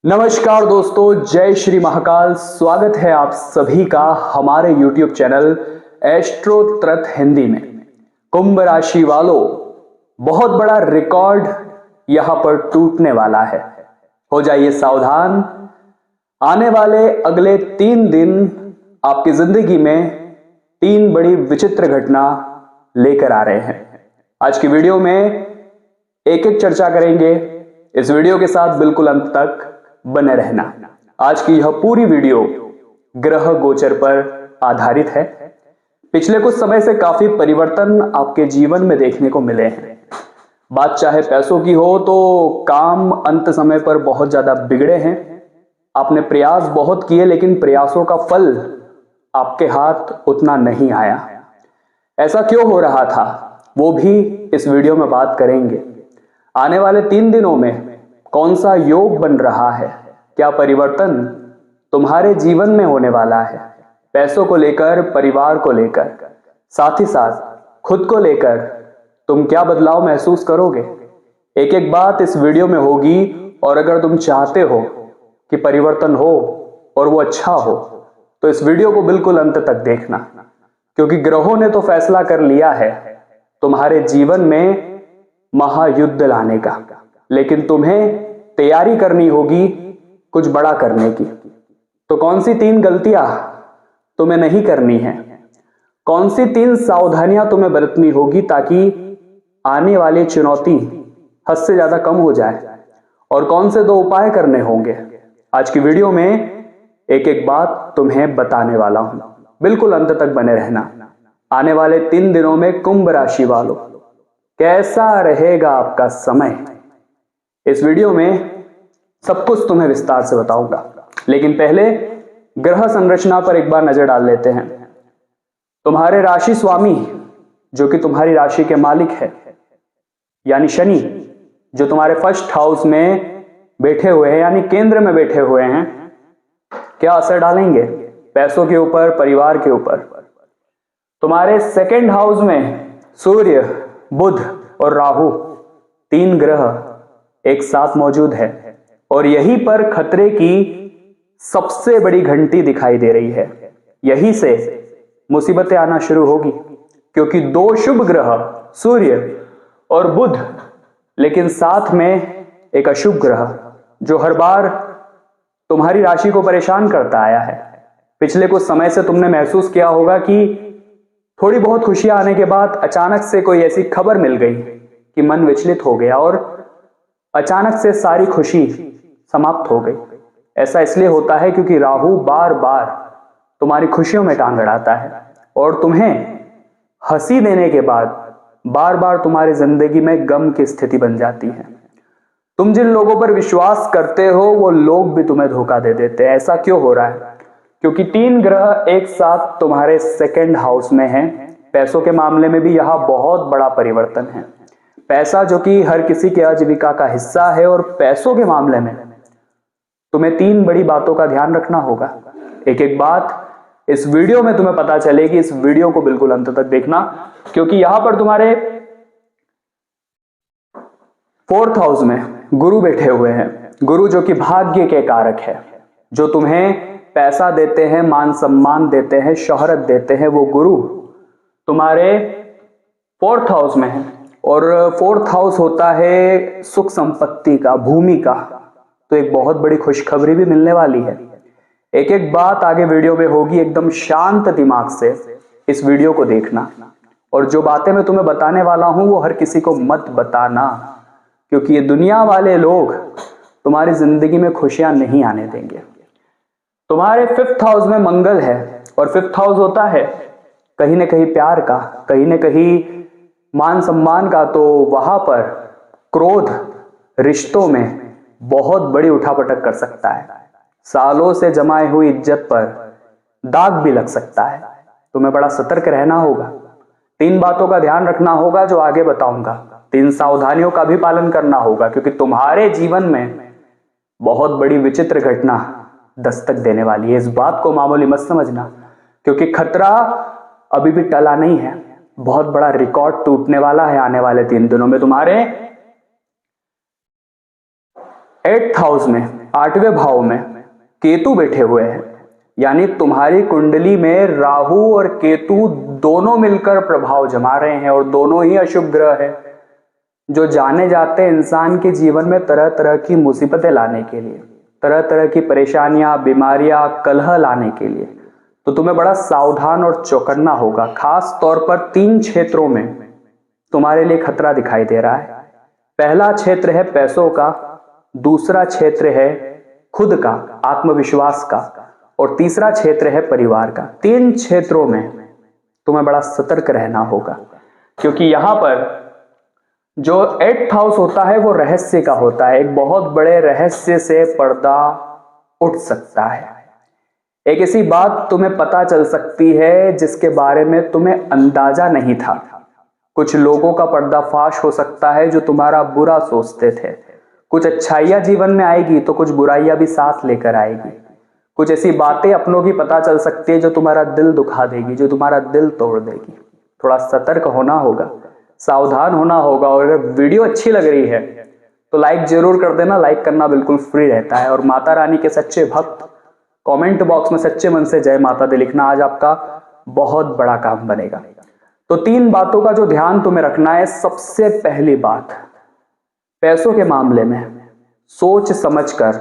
नमस्कार दोस्तों, जय श्री महाकाल। स्वागत है आप सभी का हमारे YouTube चैनल एस्ट्रो त्रथ हिंदी में। कुंभ राशि वालों, बहुत बड़ा रिकॉर्ड यहां पर टूटने वाला है। हो जाइए सावधान। आने वाले अगले 3 दिन आपकी जिंदगी में 3 बड़ी विचित्र घटना लेकर आ रहे हैं। आज की वीडियो में एक एक चर्चा करेंगे। इस वीडियो के साथ बिल्कुल अंत तक बने रहना। आज की यह पूरी वीडियो ग्रह गोचर पर आधारित है। पिछले कुछ समय से काफी परिवर्तन आपके जीवन में देखने को मिले हैं। बात चाहे पैसों की हो तो काम अंत समय पर बहुत ज्यादा बिगड़े हैं। आपने प्रयास बहुत किए लेकिन प्रयासों का फल आपके हाथ उतना नहीं आया। ऐसा क्यों हो रहा था वो भी इस वीडियो में बात करेंगे। आने वाले 3 दिनों में कौन सा योग बन रहा है, क्या परिवर्तन तुम्हारे जीवन में होने वाला है, पैसों को लेकर, परिवार को लेकर, साथ ही साथ खुद को लेकर तुम क्या बदलाव महसूस करोगे। एक एक बात इस वीडियो में होगी। और अगर तुम चाहते हो कि परिवर्तन हो और वो अच्छा हो तो इस वीडियो को बिल्कुल अंत तक देखना, क्योंकि ग्रहों ने तो फैसला कर लिया है तुम्हारे जीवन में महायुद्ध लाने का। लेकिन तुम्हें तैयारी करनी होगी कुछ बड़ा करने की। तो कौन सी 3 गलतियां तुम्हें नहीं करनी है, कौन सी 3 सावधानियां तुम्हें बरतनी होगी ताकि आने वाली चुनौती हद से ज्यादा कम हो जाए, और कौन से 2 उपाय करने होंगे। आज की वीडियो में एक एक बात तुम्हें बताने वाला हूं। बिल्कुल अंत तक बने रहना। आने वाले 3 दिनों में कुंभ राशि वालों, कैसा रहेगा आपका समय, इस वीडियो में सब कुछ तुम्हें विस्तार से बताऊंगा। लेकिन पहले ग्रह संरचना पर एक बार नजर डाल लेते हैं। तुम्हारे राशि स्वामी जो कि तुम्हारी राशि के मालिक है, यानी शनि, जो तुम्हारे फर्स्ट हाउस में बैठे हुए हैं, यानी केंद्र में बैठे हुए हैं, क्या असर डालेंगे पैसों के ऊपर, परिवार के ऊपर। तुम्हारे सेकंड हाउस में सूर्य, बुध और राहु, 3 ग्रह एक साथ मौजूद है। और यहीं पर खतरे की सबसे बड़ी घंटी दिखाई दे रही है। यहीं से मुसीबतें आना शुरू होगी, क्योंकि 2 शुभ ग्रह सूर्य और बुध, लेकिन साथ में एक अशुभ ग्रह जो हर बार तुम्हारी राशि को परेशान करता आया है। पिछले कुछ समय से तुमने महसूस किया होगा कि थोड़ी बहुत खुशियां आने के बाद अचानक से कोई ऐसी खबर मिल गई कि मन विचलित हो गया और अचानक से सारी खुशी समाप्त हो गई। ऐसा इसलिए होता है क्योंकि राहु बार बार तुम्हारी खुशियों में टांग अड़ाता है और तुम्हें हंसी देने के बाद बार बार तुम्हारी जिंदगी में गम की स्थिति बन जाती है। तुम जिन लोगों पर विश्वास करते हो वो लोग भी तुम्हें धोखा दे देते हैं। ऐसा क्यों हो रहा है? क्योंकि 3 ग्रह एक साथ तुम्हारे सेकंड हाउस में हैं। पैसों के मामले में भी यहां बहुत बड़ा परिवर्तन है। पैसा जो कि हर किसी के आजीविका का हिस्सा है, और पैसों के मामले में तुम्हें 3 बड़ी बातों का ध्यान रखना होगा। एक एक बात इस वीडियो में तुम्हें पता चलेगी। इस वीडियो को बिल्कुल अंत तक देखना, क्योंकि यहां पर तुम्हारे 4th हाउस में गुरु बैठे हुए हैं। गुरु जो कि भाग्य के कारक है, जो तुम्हें पैसा देते हैं, मान सम्मान देते हैं, शोहरत देते हैं, वो गुरु तुम्हारे 4th हाउस में है। और 4th हाउस होता है सुख संपत्ति का, भूमि का। तो एक बहुत बड़ी खुशखबरी भी मिलने वाली है। एक एक बात आगे वीडियो में होगी। एकदम शांत दिमाग से इस वीडियो को देखना, और जो बातें मैं तुम्हें बताने वाला हूं वो हर किसी को मत बताना, क्योंकि ये दुनिया वाले लोग तुम्हारी जिंदगी में खुशियां नहीं आने देंगे। तुम्हारे 5th हाउस में मंगल है, और 5th हाउस होता है कहीं ना कहीं प्यार का, कहीं ना कहीं मान सम्मान का। तो वहां पर क्रोध रिश्तों में बहुत बड़ी उठापटक कर सकता है। सालों से जमाई हुई इज्जत पर दाग भी लग सकता है। तुम्हें बड़ा सतर्क रहना होगा। 3 बातों का ध्यान रखना होगा जो आगे बताऊंगा। 3 सावधानियों का भी पालन करना होगा, क्योंकि तुम्हारे जीवन में बहुत बड़ी विचित्र घटना दस्तक देने वाली है। इस बात को मामूली मत समझना, क्योंकि खतरा अभी भी टला नहीं है। बहुत बड़ा रिकॉर्ड टूटने वाला है आने वाले 3 दिनों में। तुम्हारे 8th हाउस में 8वें भाव में केतु बैठे हुए हैं, यानी तुम्हारी कुंडली में राहु और केतु दोनों मिलकर प्रभाव जमा रहे हैं और दोनों ही अशुभ ग्रह है, जो जाने जाते इंसान के जीवन में तरह तरह की मुसीबतें लाने के लिए, तरह तरह की परेशानियां, बीमारियां, कलह लाने के लिए। तो तुम्हें बड़ा सावधान और चौकन्ना होगा। खास तौर पर 3 क्षेत्रों में तुम्हारे लिए खतरा दिखाई दे रहा है। पहला क्षेत्र है पैसों का, दूसरा क्षेत्र है खुद का आत्मविश्वास का, और तीसरा क्षेत्र है परिवार का। 3 क्षेत्रों में तुम्हें बड़ा सतर्क रहना होगा, क्योंकि यहां पर जो 8th हाउस होता है वो रहस्य का होता है। एक बहुत बड़े रहस्य से पर्दा उठ सकता है। एक ऐसी बात तुम्हें पता चल सकती है जिसके बारे में तुम्हें अंदाजा नहीं था। कुछ लोगों का पर्दाफाश हो सकता है जो तुम्हारा बुरा सोचते थे। कुछ अच्छाइयां जीवन में आएगी तो कुछ बुराइयां भी साथ लेकर आएगी। कुछ ऐसी बातें अपनों की पता चल सकती है जो तुम्हारा दिल दुखा देगी, जो तुम्हारा दिल तोड़ देगी। थोड़ा सतर्क होना होगा, सावधान होना होगा। और अगर वीडियो अच्छी लग रही है तो लाइक जरूर कर देना। लाइक करना बिल्कुल फ्री रहता है। और माता रानी के सच्चे भक्त कमेंट बॉक्स में सच्चे मन से जय माता दी लिखना, आज आपका बहुत बड़ा काम बनेगा। तो 3 बातों का जो ध्यान तुम्हें रखना है। सबसे पहली बात, पैसों के मामले में सोच समझकर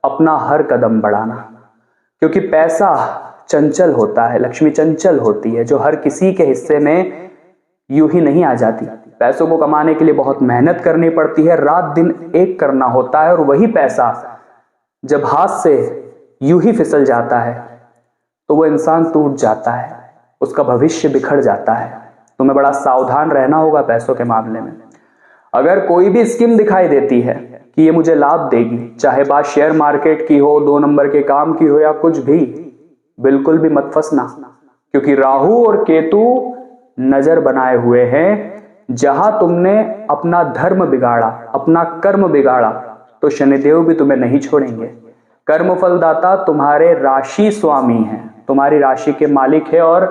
अपना हर कदम बढ़ाना, क्योंकि पैसा चंचल होता है, लक्ष्मी चंचल होती है, जो हर किसी के हिस्से में यूं ही नहीं आ जाती। पैसों को कमाने के लिए बहुत मेहनत करनी पड़ती है, रात दिन एक करना होता है, और वही पैसा जब हाथ से यूं ही फिसल जाता है तो वो इंसान टूट जाता है, उसका भविष्य बिखर जाता है। तुम्हें बड़ा सावधान रहना होगा पैसों के मामले में। अगर कोई भी स्कीम दिखाई देती है कि ये मुझे लाभ देगी, चाहे बात शेयर मार्केट की हो, 2 नंबर के काम की हो या कुछ भी, बिल्कुल भी मत फंसना, क्योंकि राहु और केतु नजर बनाए हुए हैं। जहां तुमने अपना धर्म बिगाड़ा, अपना कर्म बिगाड़ा, तो शनिदेव भी तुम्हें नहीं छोड़ेंगे। कर्म फलदाता तुम्हारे राशि स्वामी हैं, तुम्हारी राशि के मालिक है और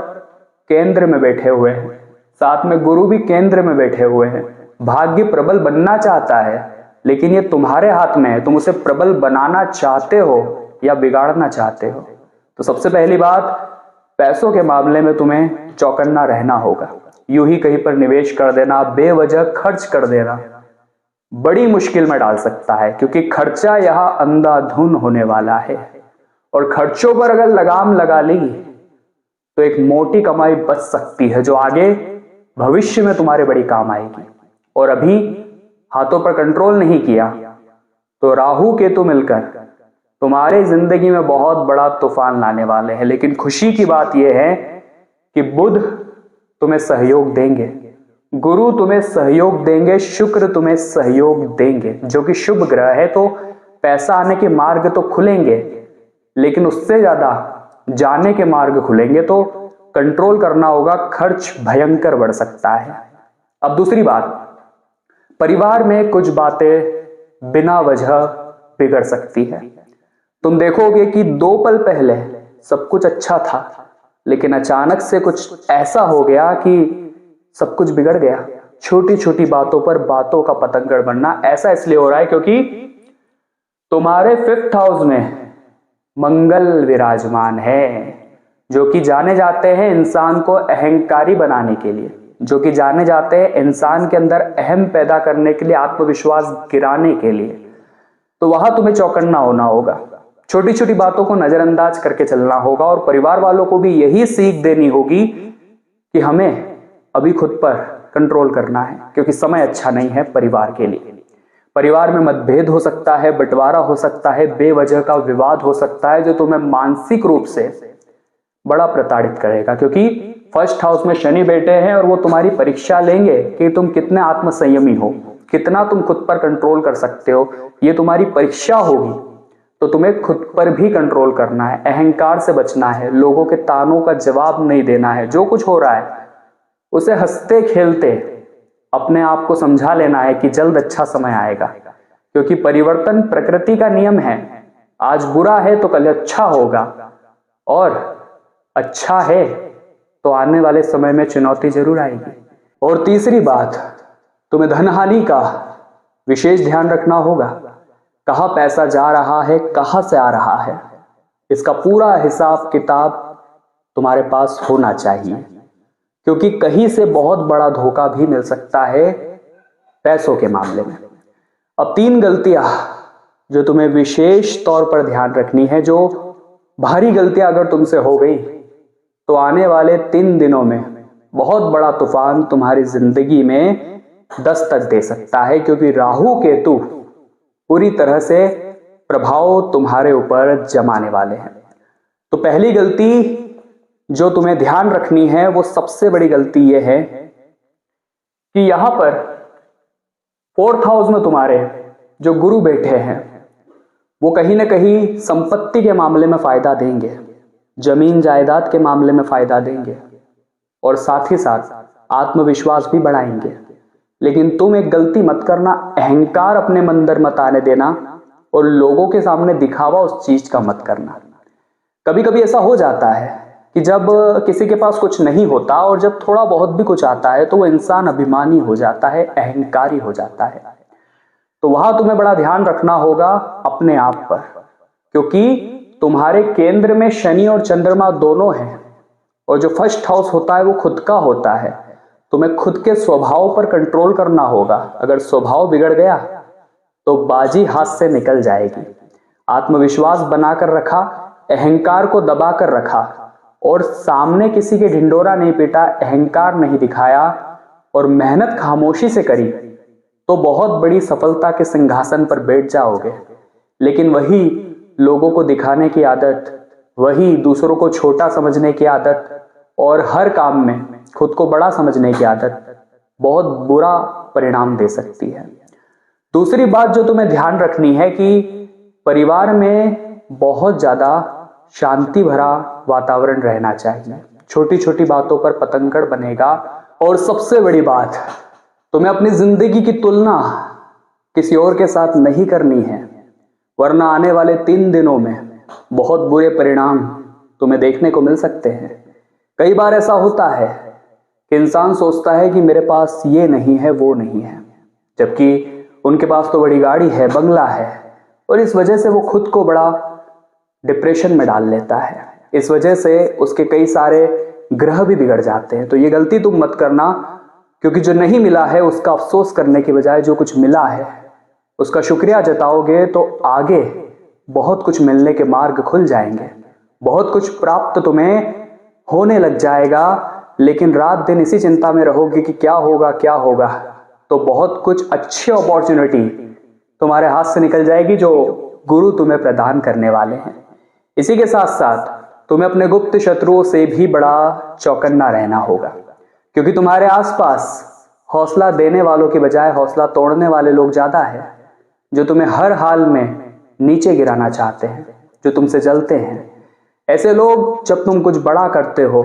केंद्र में बैठे हुए हैं। साथ में गुरु भी केंद्र में बैठे हुए हैं। भाग्य प्रबल बनना चाहता है, लेकिन ये तुम्हारे हाथ में है। तुम उसे प्रबल बनाना चाहते हो या बिगाड़ना चाहते हो। तो सबसे पहली बात, पैसों के मामले में तुम्हें चौकन्ना रहना होगा। यूं ही कहीं पर निवेश कर देना, बेवजह खर्च कर देना बड़ी मुश्किल में डाल सकता है, क्योंकि खर्चा यहां अंधाधुन होने वाला है। और खर्चों पर अगर लगाम लगा ली तो एक मोटी कमाई बच सकती है, जो आगे भविष्य में तुम्हारे बड़ी काम आएगी। और अभी हाथों पर कंट्रोल नहीं किया तो राहु केतु मिलकर तुम्हारे जिंदगी में बहुत बड़ा तूफान लाने वाले हैं। लेकिन खुशी की बात यह है कि बुध तुम्हें सहयोग देंगे, गुरु तुम्हें सहयोग देंगे, शुक्र तुम्हें सहयोग देंगे, जो कि शुभ ग्रह है। तो पैसा आने के मार्ग तो खुलेंगे, लेकिन उससे ज्यादा जाने के मार्ग खुलेंगे। तो कंट्रोल करना होगा, खर्च भयंकर बढ़ सकता है। अब दूसरी बात, परिवार में कुछ बातें बिना वजह बिगड़ सकती है। तुम देखोगे कि 2 पल पहले सब कुछ अच्छा था, लेकिन अचानक से कुछ ऐसा हो गया कि सब कुछ बिगड़ गया। छोटी छोटी बातों पर बातों का पतंगड़ बनना ऐसा इसलिए हो रहा है क्योंकि तुम्हारे 5th हाउस में मंगल विराजमान है, जो कि जाने जाते हैं इंसान को अहंकारी बनाने के लिए, जो कि जाने जाते हैं इंसान के अंदर अहम पैदा करने के लिए, आत्मविश्वास गिराने के लिए। तो वहां तुम्हें चौकन्ना होना होगा, छोटी छोटी बातों को नजरअंदाज करके चलना होगा। और परिवार वालों को भी यही सीख देनी होगी कि हमें अभी खुद पर कंट्रोल करना है, क्योंकि समय अच्छा नहीं है परिवार के लिए। परिवार में मतभेद हो सकता है, बंटवारा हो सकता है, बेवजह का विवाद हो सकता है, जो तुम्हें मानसिक रूप से बड़ा प्रताड़ित करेगा। क्योंकि 1st हाउस में शनि बैठे हैं और वो तुम्हारी परीक्षा लेंगे कि तुम कितने आत्मसंयमी हो, कितना तुम खुद पर कंट्रोल कर सकते हो। ये तुम्हारी परीक्षा होगी, तो तुम्हें खुद पर भी कंट्रोल करना है, अहंकार से बचना है, लोगों के तानों का जवाब नहीं देना है। जो कुछ हो रहा है उसे हंसते खेलते अपने आप को समझा लेना है कि जल्द अच्छा समय आएगा, क्योंकि परिवर्तन प्रकृति का नियम है। आज बुरा है तो कल अच्छा होगा, और अच्छा है तो आने वाले समय में चुनौती जरूर आएगी। और तीसरी बात, तुम्हें धन हानि का विशेष ध्यान रखना होगा। कहाँ पैसा जा रहा है, कहाँ से आ रहा है, इसका पूरा हिसाब किताब तुम्हारे पास होना चाहिए, क्योंकि कहीं से बहुत बड़ा धोखा भी मिल सकता है पैसों के मामले में। अब 3 गलतियां जो तुम्हें विशेष तौर पर ध्यान रखनी है, जो भारी गलतियां अगर तुमसे हो गई तो आने वाले 3 दिनों में बहुत बड़ा तूफान तुम्हारी जिंदगी में दस्तक दे सकता है, क्योंकि राहु केतु पूरी तरह से प्रभाव तुम्हारे ऊपर जमाने वाले हैं। तो पहली गलती जो तुम्हें ध्यान रखनी है, वो सबसे बड़ी गलती यह है कि यहां पर 4th हाउस में तुम्हारे जो गुरु बैठे हैं वो कहीं ना कहीं संपत्ति के मामले में फायदा देंगे, जमीन जायदाद के मामले में फायदा देंगे और साथ ही साथ आत्मविश्वास भी बढ़ाएंगे। लेकिन तुम एक गलती मत करना, अहंकार अपने मंदिर मत आने देना और लोगों के सामने दिखावा उस चीज का मत करना। कभी कभी ऐसा हो जाता है कि जब किसी के पास कुछ नहीं होता और जब थोड़ा बहुत भी कुछ आता है तो वो इंसान अभिमानी हो जाता है, अहंकारी हो जाता है। तो वहां तुम्हें बड़ा ध्यान रखना होगा अपने आप पर, क्योंकि तुम्हारे केंद्र में शनि और चंद्रमा दोनों हैं और जो 1st हाउस होता है वो खुद का होता है। तुम्हें खुद के स्वभाव पर कंट्रोल करना होगा। अगर स्वभाव बिगड़ गया तो बाजी हाथ से निकल जाएगी। आत्मविश्वास बनाकर रखा, अहंकार को दबा कर रखा और सामने किसी के ढिंडोरा नहीं पीटा, अहंकार नहीं दिखाया और मेहनत खामोशी से करी तो बहुत बड़ी सफलता के सिंहासन पर बैठ जाओगे। लेकिन वही लोगों को दिखाने की आदत, वही दूसरों को छोटा समझने की आदत और हर काम में खुद को बड़ा समझने की आदत बहुत बुरा परिणाम दे सकती है। दूसरी बात जो तुम्हें ध्यान रखनी है कि परिवार में बहुत ज्यादा शांति भरा वातावरण रहना चाहिए। छोटी छोटी बातों पर पतंगड़ बनेगा। और सबसे बड़ी बात, तुम्हें अपनी जिंदगी की तुलना किसी और के साथ नहीं करनी है, वरना आने वाले 3 दिनों में बहुत बुरे परिणाम तुम्हें देखने को मिल सकते हैं। कई बार ऐसा होता है कि इंसान सोचता है कि मेरे पास ये नहीं है, वो नहीं है, जबकि उनके पास तो बड़ी गाड़ी है, बंगला है, और इस वजह से वो खुद को बड़ा डिप्रेशन में डाल लेता है। इस वजह से उसके कई सारे ग्रह भी बिगड़ जाते हैं। तो ये गलती तुम मत करना, क्योंकि जो नहीं मिला है उसका अफसोस करने की बजाय जो कुछ मिला है उसका शुक्रिया जताओगे तो आगे बहुत कुछ मिलने के मार्ग खुल जाएंगे, बहुत कुछ प्राप्त तुम्हें होने लग जाएगा। लेकिन रात दिन इसी चिंता में रहोगे कि क्या होगा क्या होगा, तो बहुत कुछ अच्छी अपॉर्चुनिटी तुम्हारे हाथ से निकल जाएगी जो गुरु तुम्हें प्रदान करने वाले हैं। इसी के साथ साथ तुम्हें अपने गुप्त शत्रुओं से भी बड़ा चौकन्ना रहना होगा, क्योंकि तुम्हारे आसपास हौसला देने वालों के बजाय हौसला तोड़ने वाले लोग ज्यादा है, जो तुम्हें हर हाल में नीचे गिराना चाहते हैं, जो तुमसे जलते हैं। ऐसे लोग जब तुम कुछ बड़ा करते हो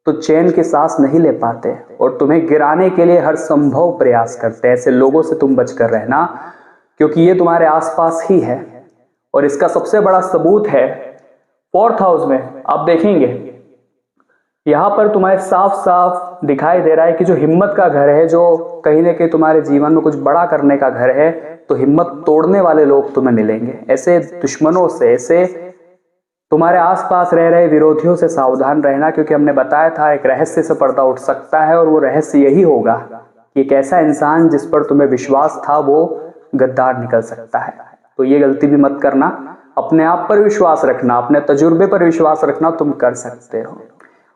तो चैन की सांस नहीं ले पाते और तुम्हें गिराने के लिए हर संभव प्रयास करते हैं। ऐसे लोगों से तुम बचकर रहना, क्योंकि ये तुम्हारे आसपास ही है। और इसका सबसे बड़ा सबूत है 4th हाउस में आप देखेंगे, यहां पर तुम्हें साफ साफ दिखाई दे रहा है कि जो हिम्मत का घर है, जो कहीं ना कहीं तुम्हारे जीवन में कुछ बड़ा करने का घर है, तो हिम्मत तोड़ने वाले लोग तुम्हें मिलेंगे। ऐसे दुश्मनों से, ऐसे तुम्हारे आसपास रह रहे विरोधियों से सावधान रहना, क्योंकि हमने बताया था एक रहस्य से पर्दा उठ सकता है और वो रहस्य यही होगा कि एक ऐसा इंसान जिस पर तुम्हें विश्वास था वो गद्दार निकल सकता है। तो ये गलती भी मत करना। अपने आप पर विश्वास रखना, अपने तजुर्बे पर विश्वास रखना, तुम कर सकते हो।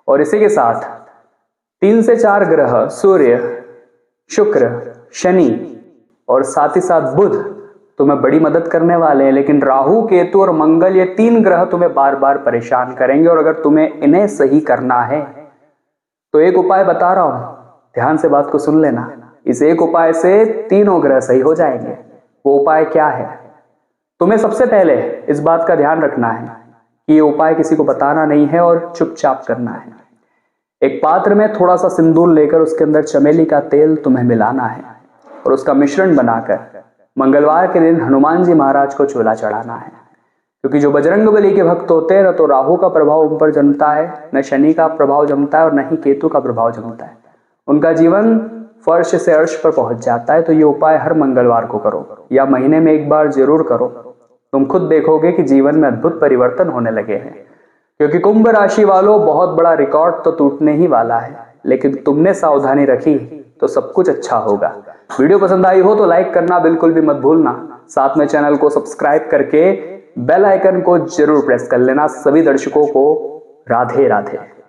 और इसी के साथ 3 से 4 ग्रह सूर्य, शुक्र, शनि और साथ ही साथ बुध तुम्हें बड़ी मदद करने वाले हैं। लेकिन राहु, केतु और मंगल, ये 3 ग्रह तुम्हें बार बार परेशान करेंगे। और अगर तुम्हें इन्हें सही करना है तो एक उपाय बता रहा हूं, ध्यान से बात को सुन लेना। इस एक उपाय से 3 ग्रह सही हो जाएंगे। वो उपाय क्या है? तुम्हें सबसे पहले इस बात का ध्यान रखना है कि ये उपाय किसी को बताना नहीं है और चुपचाप करना है। एक पात्र में थोड़ा सा सिंदूर लेकर उसके अंदर चमेली का तेल तुम्हें मिलाना है और उसका मिश्रण बनाकर मंगलवार के दिन हनुमान जी महाराज को चूल्हा चढ़ाना है। क्योंकि जो बजरंगबली के भक्त होते हैं, न तो राहु का प्रभाव उन पर जमता है, न शनि का प्रभाव जमता है और न ही केतु का प्रभाव जमता है। उनका जीवन फर्श से अर्श पर पहुंच जाता है। तो ये उपाय हर मंगलवार को करो या महीने में एक बार जरूर करो। तुम खुद देखोगे कि जीवन में अद्भुत परिवर्तन होने लगे हैं। क्योंकि कुंभ राशि वालों, बहुत बड़ा रिकॉर्ड तो टूटने ही वाला है, लेकिन तुमने सावधानी रखी तो सब कुछ अच्छा होगा। वीडियो पसंद आई हो तो लाइक करना बिल्कुल भी मत भूलना। साथ में चैनल को सब्सक्राइब करके बेल आइकन को जरूर प्रेस कर लेना। सभी दर्शकों को राधे राधे।